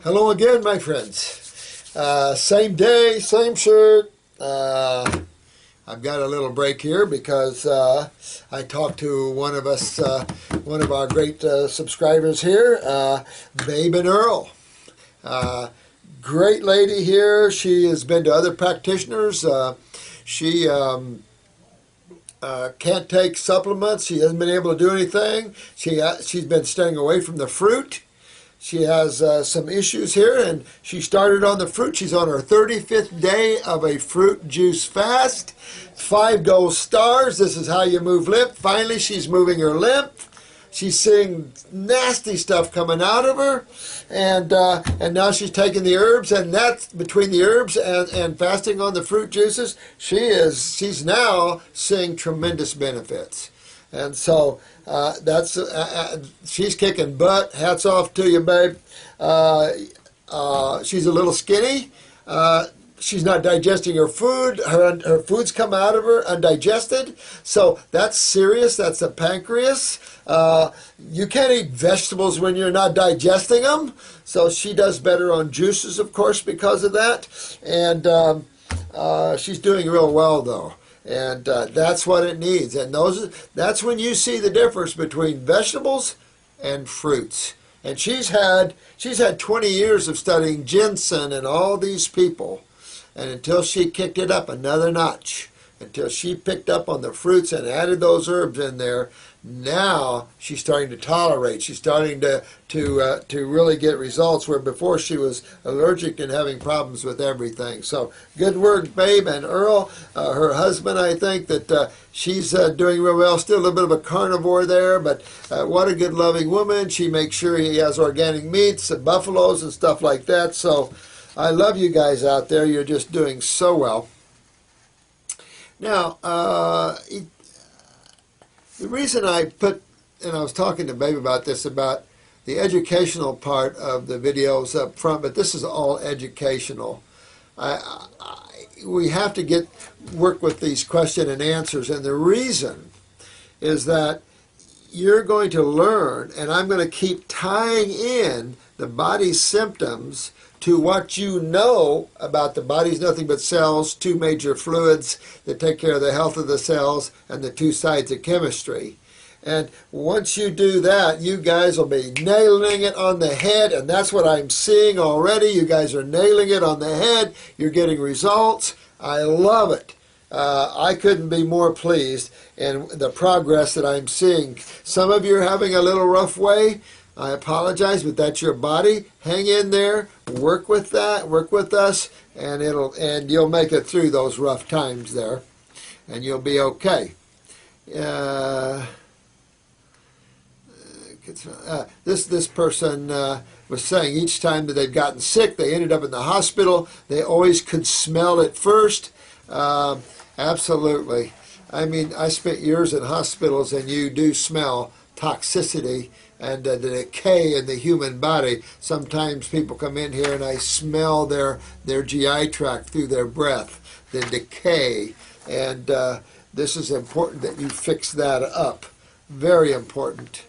Hello again, my friends. Same day, same shirt. I've got a little break here because I talked to one of our great subscribers here, Babe and Earl. Great lady here. She has been to other practitioners. She can't take supplements. She hasn't been able to do anything. She's been staying away from the fruit. She has some issues here, and she started on the fruit. She's on her 35th day of a fruit juice fast. 5 gold stars. This is how you move lymph. Finally, she's moving her lymph. She's seeing nasty stuff coming out of her, and now she's taking the herbs, and that's between the herbs and fasting on the fruit juices. She's now seeing tremendous benefits. And so she's kicking butt. Hats off to you, babe. She's a little skinny. She's not digesting her food. Her food's come out of her undigested. So that's serious. That's the pancreas. You can't eat vegetables when you're not digesting them. So she does better on juices, of course, because of that. And she's doing real well, though. And that's what it needs. And that's when you see the difference between vegetables and fruits. And she's had 20 years of studying ginseng and all these people. And until she kicked it up another notch, until she picked up on the fruits and added those herbs in there, now she's starting to tolerate. She's starting to really get results where before she was allergic and having problems with everything. So good work, Babe and Earl. Her husband, I think that she's doing real well. Still a little bit of a carnivore there, but what a good loving woman. She makes sure he has organic meats and buffaloes and stuff like that. So I love you guys out there. You're just doing so well. Now, the reason I put, and I was talking to Babe about this, about the educational part of the videos up front, but this is all educational. We have to work with these question and answers, and the reason is that you're going to learn, and I'm going to keep tying in the body's symptoms to what you know about the body's nothing but cells, 2 major fluids that take care of the health of the cells, and the 2 sides of chemistry. And once you do that, you guys will be nailing it on the head, and that's what I'm seeing already. You guys are nailing it on the head. You're getting results. I love it. I couldn't be more pleased in the progress that I'm seeing. Some of you are having a little rough way. I apologize, but that's your body. Hang in there, work with that, work with us, and you'll make it through those rough times there, and you'll be okay. This person was saying each time that they've gotten sick, they ended up in the hospital. They always could smell it first. Absolutely. I mean, I spent years in hospitals, and you do smell toxicity and the decay in the human body. Sometimes people come in here and I smell their GI tract through their breath, the decay. And this is important that you fix that up. Very important.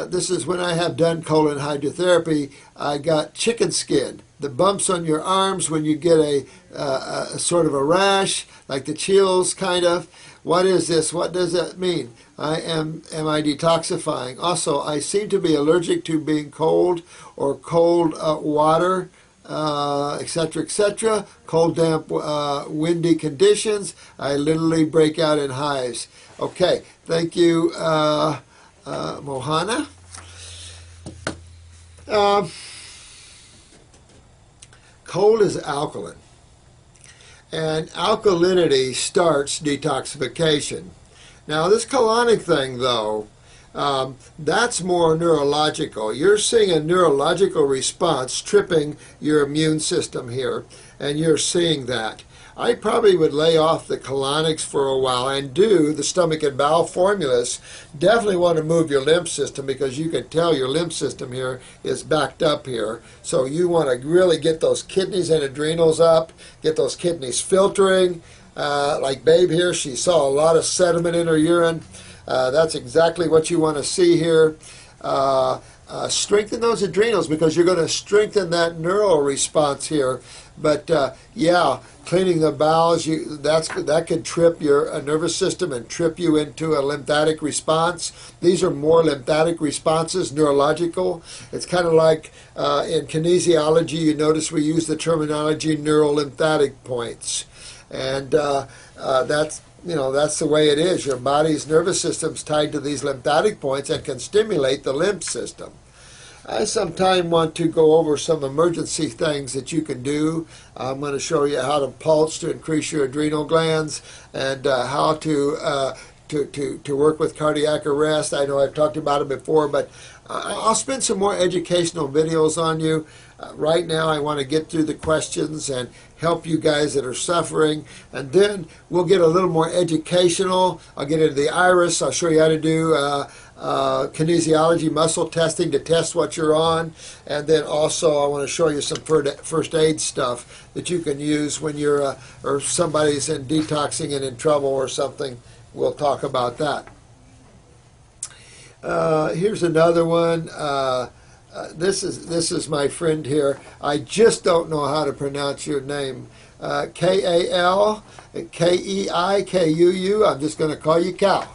This is when I have done colon hydrotherapy. I got chicken skin. The bumps on your arms when you get a sort of a rash, like the chills kind of. What is this? What does that mean? Am I detoxifying? Also, I seem to be allergic to being cold or cold water, etc., etc. Cold, damp, windy conditions. I literally break out in hives. Okay, thank you, Mohana. Cold is alkaline, and alkalinity starts detoxification. Now, this colonic thing, though, that's more neurological. You're seeing a neurological response tripping your immune system here, and you're seeing that. I probably would lay off the colonics for a while and do the stomach and bowel formulas. Definitely want to move your lymph system, because you can tell your lymph system here is backed up here. So you want to really get those kidneys and adrenals up, get those kidneys filtering. Like Babe here, she saw a lot of sediment in her urine. That's exactly what you want to see here. strengthen those adrenals because you're going to strengthen that neural response here. But yeah, cleaning the bowels, that could trip your nervous system and trip you into a lymphatic response. These are more lymphatic responses, neurological. It's kind of like in kinesiology, you notice we use the terminology neurolymphatic points. And that's the way it is. Your body's nervous system's tied to these lymphatic points and can stimulate the lymph system. I sometime want to go over some emergency things that you can do. I'm going to show you how to pulse to increase your adrenal glands and how to work with cardiac arrest. I know I've talked about it before, but I'll spend some more educational videos on you. Right now I want to get through the questions and help you guys that are suffering, and then we'll get a little more educational. I'll get into the iris. I'll show you how to do kinesiology, muscle testing to test what you're on, and then also I want to show you some first aid stuff that you can use when you're or somebody's in detoxing and in trouble or something. We'll talk about that. Here's another one. This is my friend here. I just don't know how to pronounce your name. Kalkeikuu. I'm just going to call you Cal.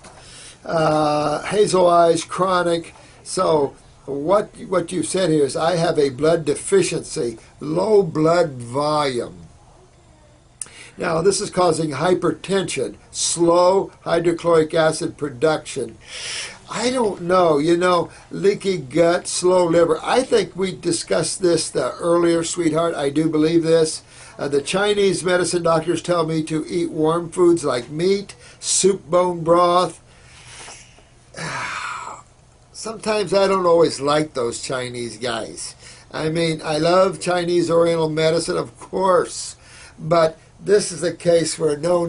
Hazel eyes, chronic. So what you said here is I have a blood deficiency, low blood volume. Now this is causing hypertension, slow hydrochloric acid production. I don't know, leaky gut, slow liver. I think we discussed this earlier, sweetheart. I do believe this. The Chinese medicine doctors tell me to eat warm foods like meat, soup bone broth. Sometimes I don't always like those Chinese guys. I mean, I love Chinese Oriental medicine, of course, but this is a case where no.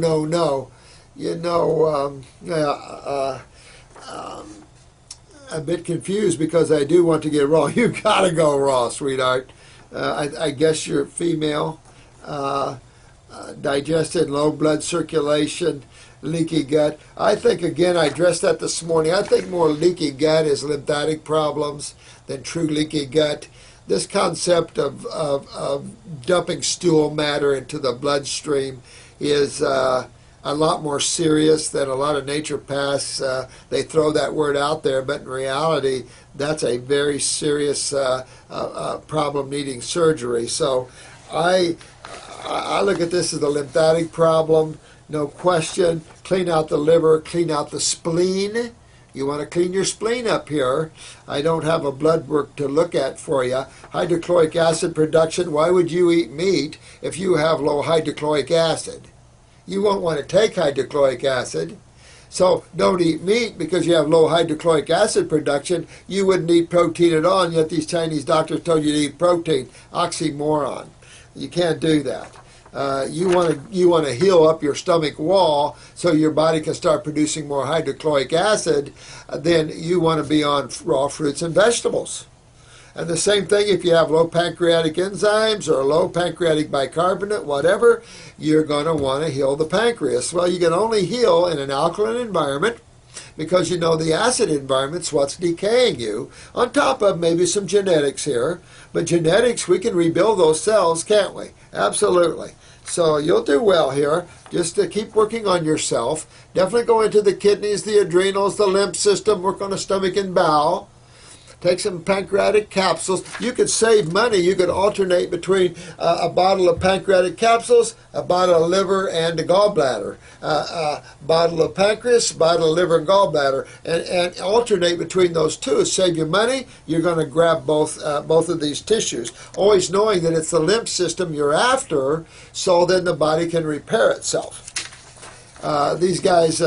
A bit confused because I do want to get raw. You gotta go raw, sweetheart. I guess you're female, digested, low blood circulation, leaky gut. I think, again, I addressed that this morning. I think more leaky gut is lymphatic problems than true leaky gut. This concept of dumping stool matter into the bloodstream is a lot more serious than a lot of naturopaths. They throw that word out there, but in reality, that's a very serious problem needing surgery. So I look at this as a lymphatic problem, no question. Clean out the liver, clean out the spleen. You want to clean your spleen up here. I don't have a blood work to look at for you. Hydrochloric acid production. Why would you eat meat if you have low hydrochloric acid? You won't want to take hydrochloric acid. So don't eat meat because you have low hydrochloric acid production. You wouldn't eat protein at all, and yet these Chinese doctors told you to eat protein. Oxymoron. You can't do that. You want to heal up your stomach wall so your body can start producing more hydrochloric acid. Then you want to be on raw fruits and vegetables. And the same thing if you have low pancreatic enzymes or low pancreatic bicarbonate, whatever, you're going to want to heal the pancreas. Well, you can only heal in an alkaline environment because the acid environment's what's decaying you, on top of maybe some genetics here. But genetics, we can rebuild those cells, can't we? Absolutely. So you'll do well here. Just to keep working on yourself. Definitely go into the kidneys, the adrenals, the lymph system, work on the stomach and bowel. Take some pancreatic capsules. You could save money. You could alternate between a bottle of pancreatic capsules, a bottle of liver, and a gallbladder. A bottle of pancreas, a bottle of liver, and gallbladder. And alternate between those two. Save you money. You're going to grab both of these tissues. Always knowing that it's the lymph system you're after, so then the body can repair itself. These guys,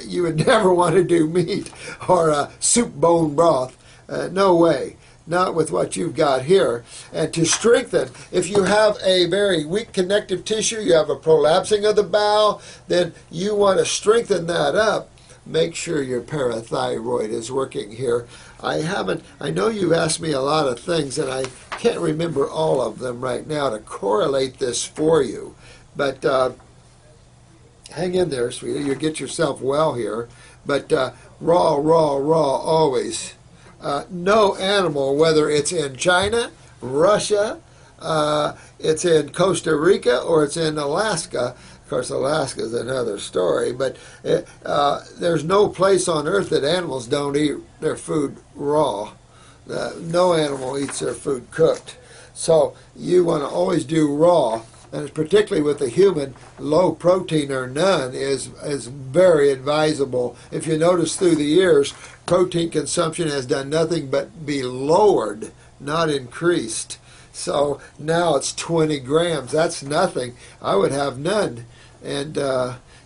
you would never want to do meat or soup bone broth. No way. Not with what you've got here. And to strengthen, if you have a very weak connective tissue, you have a prolapsing of the bowel, then you want to strengthen that up. Make sure your parathyroid is working here. I know you've asked me a lot of things, and I can't remember all of them right now to correlate this for you. But hang in there, sweetie. You'll get yourself well here. But raw always. No animal, whether it's in China, Russia, it's in Costa Rica, or it's in Alaska. Of course, Alaska is another story, but there's no place on earth that animals don't eat their food raw. No animal eats their food cooked. So you want to always do raw, and particularly with the human, low protein or none is very advisable. If you notice through the years, protein consumption has done nothing but be lowered, not increased. So now it's 20 grams. That's nothing. I would have none. And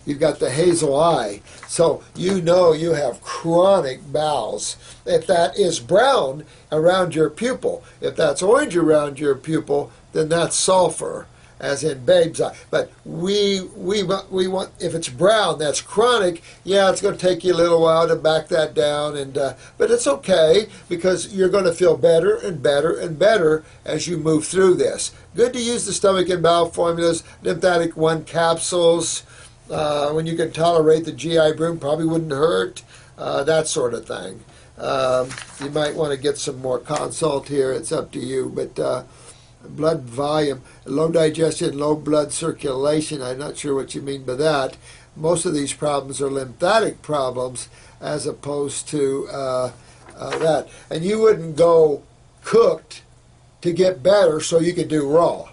you've got the hazel eye. So you know you have chronic bowels. If that is brown around your pupil, if that's orange around your pupil, then that's sulfur, as in babe's eye. But we want, if it's brown, that's chronic. Yeah, it's going to take you a little while to back that down, and but it's okay, because you're going to feel better and better and better as you move through this. Good to use the stomach and bowel formulas, lymphatic 1 capsules. When you can tolerate the GI broom, probably wouldn't hurt, that sort of thing. You might want to get some more consult here. It's up to you, but blood volume, low digestion, low blood circulation. I'm not sure what you mean by that. Most of these problems are lymphatic problems as opposed to that. And you wouldn't go cooked to get better so you could do raw.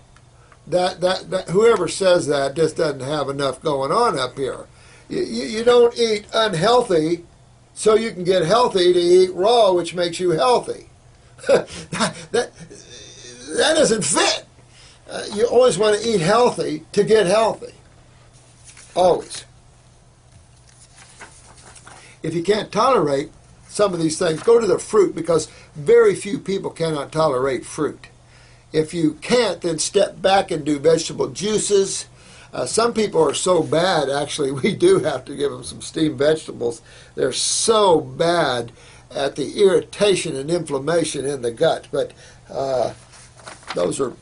That whoever says that just doesn't have enough going on up here. You don't eat unhealthy so you can get healthy to eat raw, which makes you healthy. that doesn't fit. You always want to eat healthy to get healthy. Always. If you can't tolerate some of these things, go to the fruit, because very few people cannot tolerate fruit. If you can't, then step back and do vegetable juices. Some people are so bad, actually, we do have to give them some steamed vegetables. They're so bad at the irritation and inflammation in the gut, but those are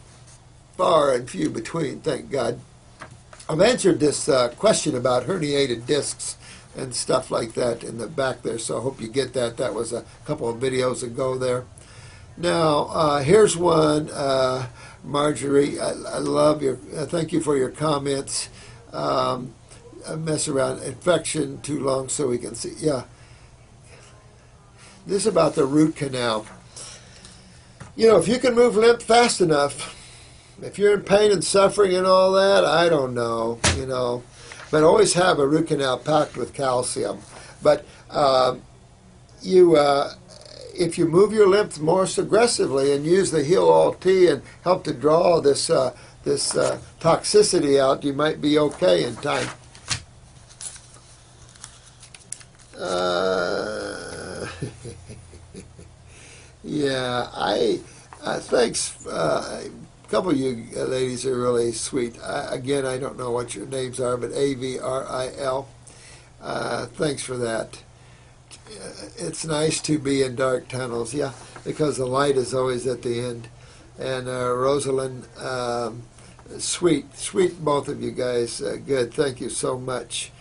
far and few between, thank God. I've answered this question about herniated discs and stuff like that in the back there, so I hope you get that. That was a couple of videos ago there. Now, here's one, Marjorie. I love your, thank you for your comments. I mess around, infection too long so we can see. Yeah. This is about the root canal. You know, if you can move lymph fast enough, if you're in pain and suffering and all that, I don't know, you know. But always have a root canal packed with calcium. But if you move your lymph more aggressively and use the Heal All T and help to draw this toxicity out, you might be okay in time. Yeah, thanks. A couple of you ladies are really sweet. Again, I don't know what your names are, but AVRIL. Thanks for that. It's nice to be in dark tunnels, yeah, because the light is always at the end. And Rosalind, sweet, both of you guys. Good. Thank you so much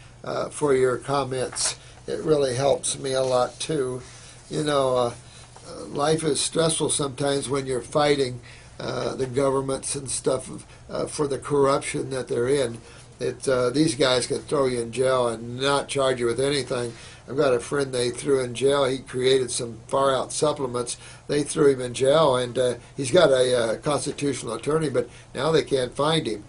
for your comments. It really helps me a lot too. You know, life is stressful sometimes when you're fighting the governments and stuff for the corruption that they're in. These guys can throw you in jail and not charge you with anything. I've got a friend they threw in jail. He created some far-out supplements. They threw him in jail, and he's got a constitutional attorney, but now they can't find him.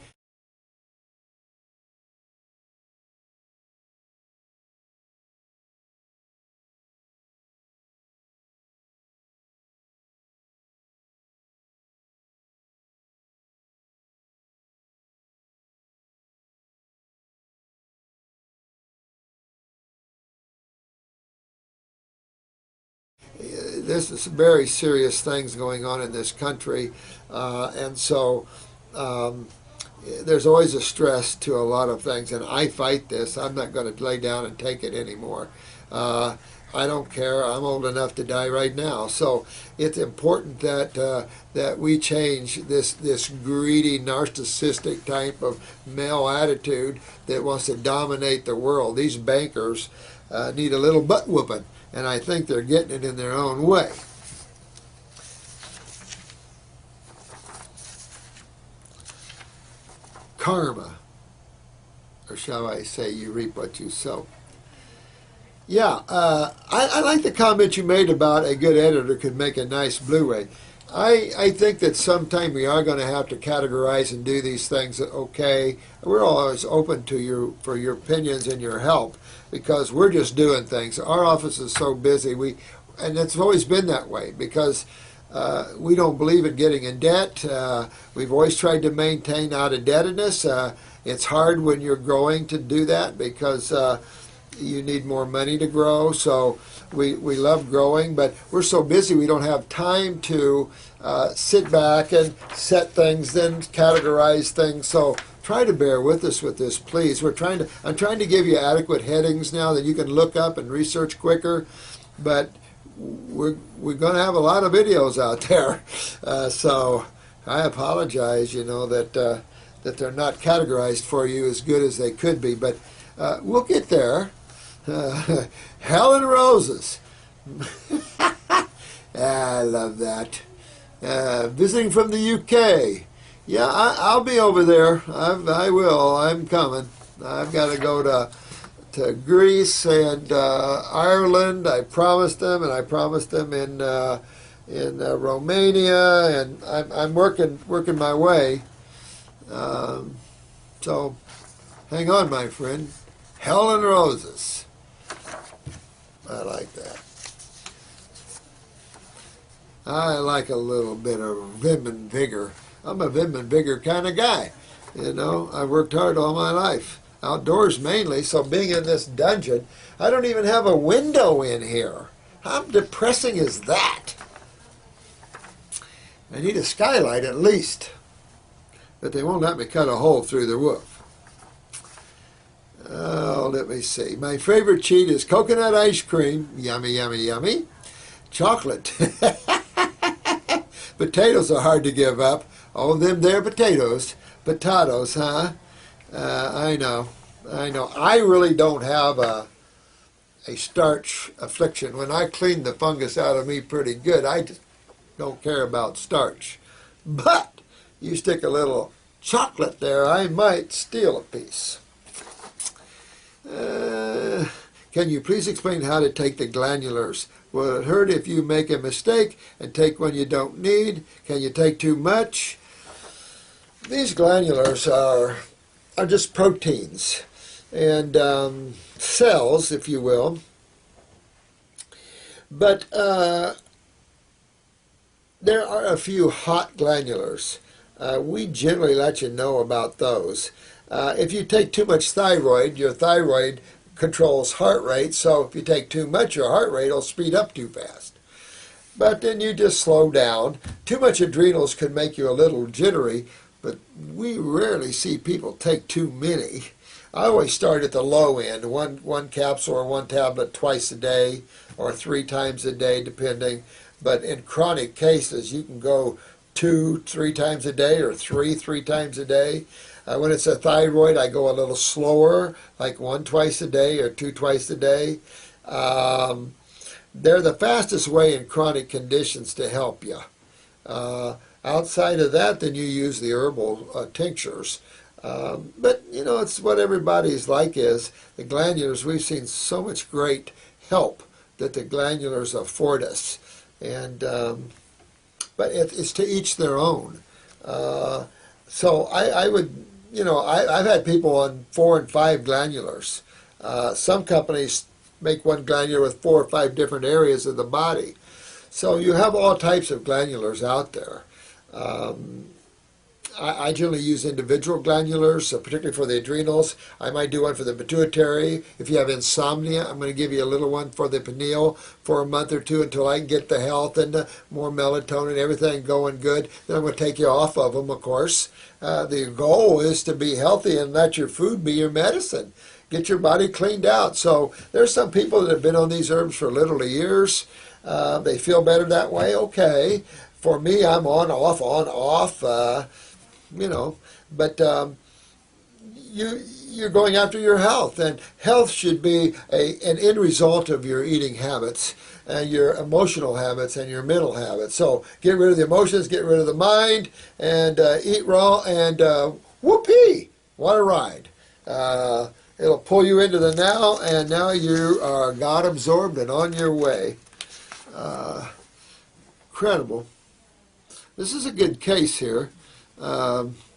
This is very serious things going on in this country, and so there's always a stress to a lot of things, and I fight this. I'm not going to lay down and take it anymore. I don't care. I'm old enough to die right now. So it's important that we change this greedy, narcissistic type of male attitude that wants to dominate the world. These bankers need a little butt whooping, and I think they're getting it in their own way. Karma, or shall I say, you reap what you sow. Yeah, I like the comment you made about a good editor could make a nice Blu-ray. I think that sometime we are going to have to categorize and do these things. Okay, we're always open to for your opinions and your help, because we're just doing things. Our office is so busy. And it's always been that way, because we don't believe in getting in debt. We've always tried to maintain out of indebtedness. It's hard when you're growing to do that, because you need more money to grow. So we love growing, but we're so busy we don't have time to sit back and set things, then categorize things. So try to bear with us with this, please. I'm trying to give you adequate headings now that you can look up and research quicker, but we're going to have a lot of videos out there. So I apologize, that they're not categorized for you as good as they could be, but we'll get there. Hell and Roses. I love that. Visiting from the UK. Yeah, I'll be over there. I will. I'm coming. I've got to go to Greece and Ireland. I promised them, and I promised them in Romania, and I'm working my way. So hang on, my friend. Hell and Roses. I like that. I like a little bit of vim and vigor. I'm a vim and vigor kind of guy. I've worked hard all my life. Outdoors mainly, so being in this dungeon, I don't even have a window in here. How depressing is that? I need a skylight at least. But they won't let me cut a hole through the roof. Oh, let me see. My favorite cheat is coconut ice cream. Yummy, yummy, yummy. Chocolate. Potatoes are hard to give up. Oh, them there potatoes. Potatoes, huh? I know. I really don't have a starch affliction. When I clean the fungus out of me pretty good, I just don't care about starch. But you stick a little chocolate there, I might steal a piece. Can you please explain how to take the glandulars? Will it hurt if you make a mistake and take one you don't need? Can you take too much? These glandulars are just proteins and cells, if you will. But there are a few hot glandulars. We generally let you know about those. If you take too much thyroid, your thyroid controls heart rate, so if you take too much, your heart rate will speed up too fast. But then you just slow down. Too much adrenals can make you a little jittery, but we rarely see people take too many. I always start at the low end, one capsule or one tablet twice a day or 3 times a day, depending. But in chronic cases, you can go 2-3 times a day or 3 times a day. When it's a thyroid, I go a little slower, like 1 twice a day or 2 twice a day. They're the fastest way in chronic conditions to help you. Outside of that, then you use the herbal tinctures. But, it's what everybody's like is. The glandulars, we've seen so much great help that the glandulars afford us. And but it's to each their own. So I would, I've had people on 4 and 5 glandulars. Some companies make one glandular with 4 or 5 different areas of the body. So you have all types of glandulars out there. I generally use individual glandulars, particularly for the adrenals. I might do one for the pituitary. If you have insomnia, I'm going to give you a little one for the pineal for a month or two until I can get the health and the more melatonin, everything going good. Then I'm going to take you off of them, of course. The goal is to be healthy and let your food be your medicine. Get your body cleaned out. So there's some people that have been on these herbs for literally years. They feel better that way. Okay. For me, I'm on, off, but you're going after your health, and health should be an end result of your eating habits, and your emotional habits, and your mental habits. So get rid of the emotions, get rid of the mind, and eat raw, and whoopee, what a ride. It'll pull you into the now, and now you are God absorbed and on your way. Incredible. This is a good case here.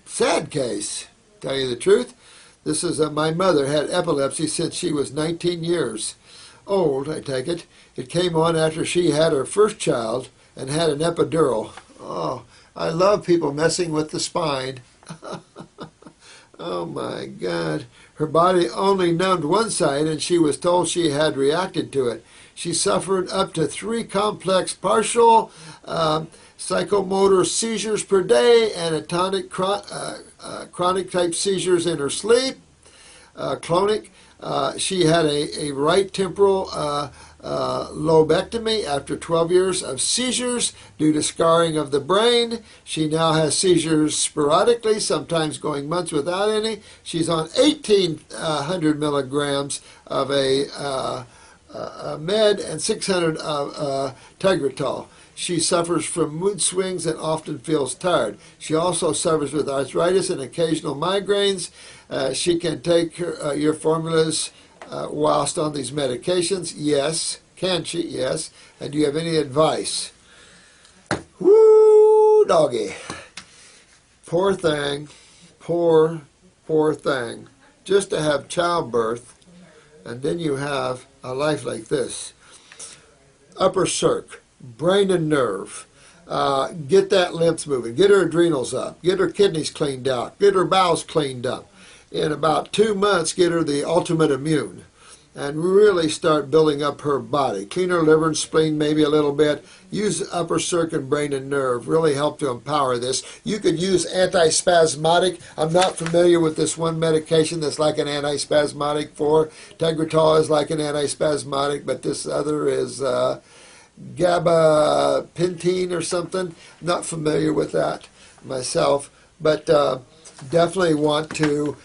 Sad case, tell you the truth. This is my mother had epilepsy since she was 19 years old, I take it. It came on after she had her first child and had an epidural. Oh, I love people messing with the spine. Oh my God. Her body only numbed one side and she was told she had reacted to it. She suffered up to 3 complex partial psychomotor seizures per day and atonic chronic type seizures in her sleep, clonic. She had a right temporal lobectomy after 12 years of seizures due to scarring of the brain. She now has seizures sporadically, sometimes going months without any. She's on 1,800 milligrams of a med and 600 of Tegretol. She suffers from mood swings and often feels tired. She also suffers with arthritis and occasional migraines. She can take your formulas whilst on these medications. Yes. Can she? Yes. And do you have any advice? Woo, doggy. Poor thing. Poor thing. Just to have childbirth, and then you have a life like this. Upper circ. Brain and nerve. Get that lymph moving. Get her adrenals up. Get her kidneys cleaned out. Get her bowels cleaned up. In about 2 months, get her the ultimate immune. And really start building up her body. Clean her liver and spleen maybe a little bit. Use upper circ and brain and nerve. Really help to empower this. You could use antispasmodic. I'm not familiar with this one medication that's like an antispasmodic for. Tegretol is like an antispasmodic, but this other is gabapentin or something. Not familiar with that myself, but definitely want to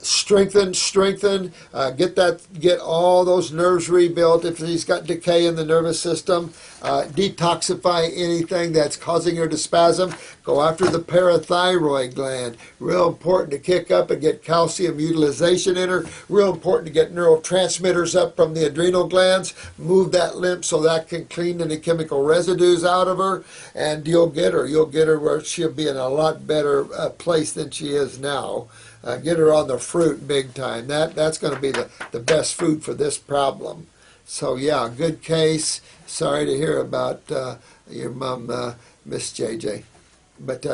strengthen, get all those nerves rebuilt. If he's got decay in the nervous system, detoxify anything that's causing her to spasm. Go after the parathyroid gland. Real important to kick up and get calcium utilization in her. Real important to get neurotransmitters up from the adrenal glands. Move that lymph so that can clean any chemical residues out of her, and you'll get her where she'll be in a lot better place than she is now. Get her on the fruit big time. That's going to be the best food for this problem. So yeah, good case. Sorry to hear about your mom, Miss JJ. But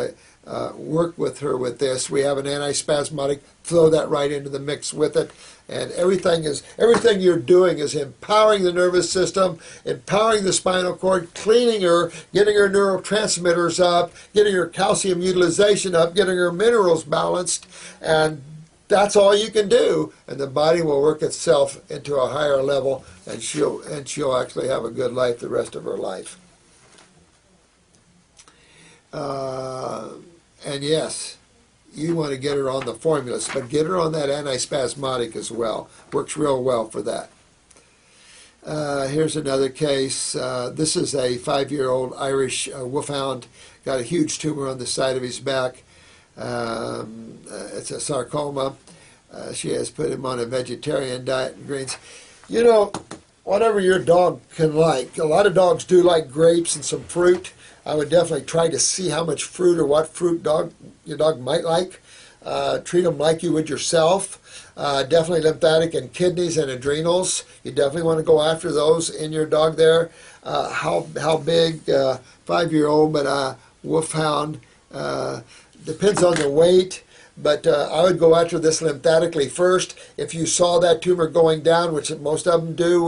work with her with this. We have an antispasmodic. Throw that right into the mix with it. And everything you're doing is empowering the nervous system, empowering the spinal cord, cleaning her, getting her neurotransmitters up, getting her calcium utilization up, getting her minerals balanced, and that's all you can do. And the body will work itself into a higher level, and she'll actually have a good life the rest of her life. And yes, you want to get her on the formulas, but get her on that antispasmodic as well. Works real well for that. Here's another case. This is a 5-year-old Irish wolfhound. Got a huge tumor on the side of his back. It's a sarcoma. She has put him on a vegetarian diet and greens. You know, whatever your dog can like. A lot of dogs do like grapes and some fruit. I would definitely try to see how much fruit or what fruit your dog might like. Treat them like you would yourself. Definitely lymphatic and kidneys and adrenals. You definitely want to go after those in your dog there. How big? 5-year-old, but wolfhound. depends on the weight. But I would go after this lymphatically first. If you saw that tumor going down, which most of them do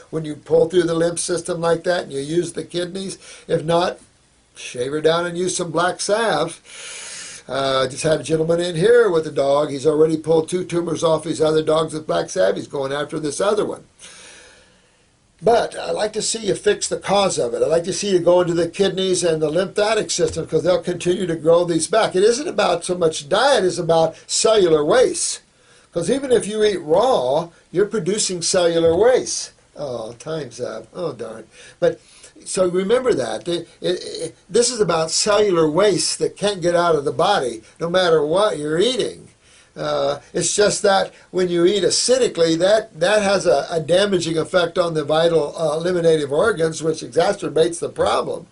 when you pull through the lymph system like that and you use the kidneys. If not, shave her down and use some black salve. Just had a gentleman in here with a dog. He's already pulled 2 tumors off his other dogs with black salve. He's going after this other one. But I'd like to see you fix the cause of it. I'd like to see you go into the kidneys and the lymphatic system because they'll continue to grow these back. It isn't about so much diet, it's about cellular waste. Because even if you eat raw, you're producing cellular waste. Oh, time's up. Oh, darn. But so remember that. This is about cellular waste that can't get out of the body no matter what you're eating. It's just that when you eat acidically, that has a damaging effect on the vital eliminative organs, which exacerbates the problem.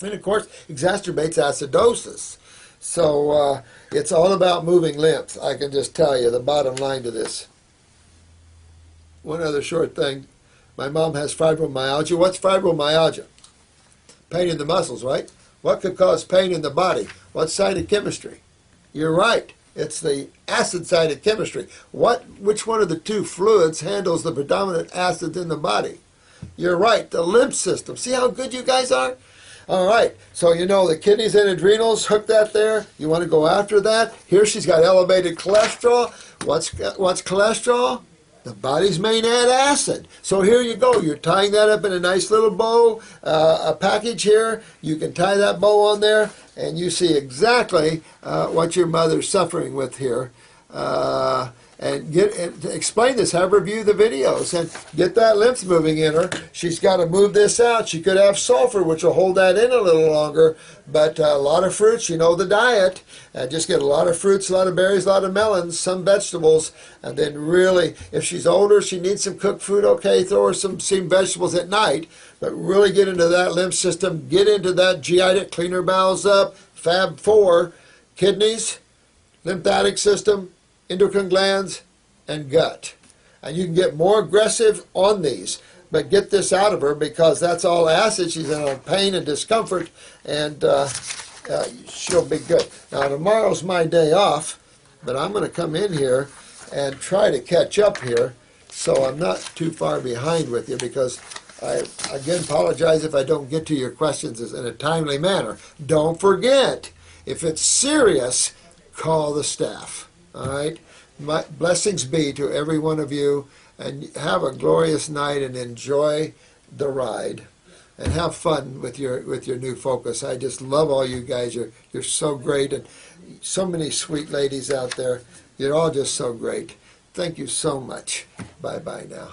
And of course, exacerbates acidosis. So it's all about moving lymph. I can just tell you the bottom line to this. One other short thing. My mom has fibromyalgia. What's fibromyalgia? Pain in the muscles, right? What could cause pain in the body? What side of chemistry? You're right. It's the acid side of chemistry. Which one of the 2 fluids handles the predominant acids in the body? You're right, the lymph system. See how good you guys are? All right, so you know the kidneys and adrenals, hook that there. You want to go after that. Here she's got elevated cholesterol. What's cholesterol? The body's main acid. So here you go. You're tying that up in a nice little bow, a package here. You can tie that bow on there, and you see exactly what your mother's suffering with here. And explain this. Have her view the videos and get that lymph moving in her. She's got to move this out. She could have sulfur, which will hold that in a little longer. But a lot of fruits, you know the diet. Just get a lot of fruits, a lot of berries, a lot of melons, some vegetables. And then really, if she's older, she needs some cooked food, okay, throw her some vegetables at night. But really get into that lymph system. Get into that GI to clean her bowels up. Fab 4, kidneys, lymphatic system, endocrine glands, and gut. And you can get more aggressive on these, but get this out of her because that's all acid. She's in pain and discomfort, and she'll be good. Now, tomorrow's my day off, but I'm going to come in here and try to catch up here so I'm not too far behind with you because I, again, apologize if I don't get to your questions in a timely manner. Don't forget, if it's serious, call the staff. All right? My blessings be to every one of you, and have a glorious night and enjoy the ride and have fun with your new focus. I just love all you guys. You're so great, and so many sweet ladies out there. You're all just so great. Thank you so much. Bye-bye now.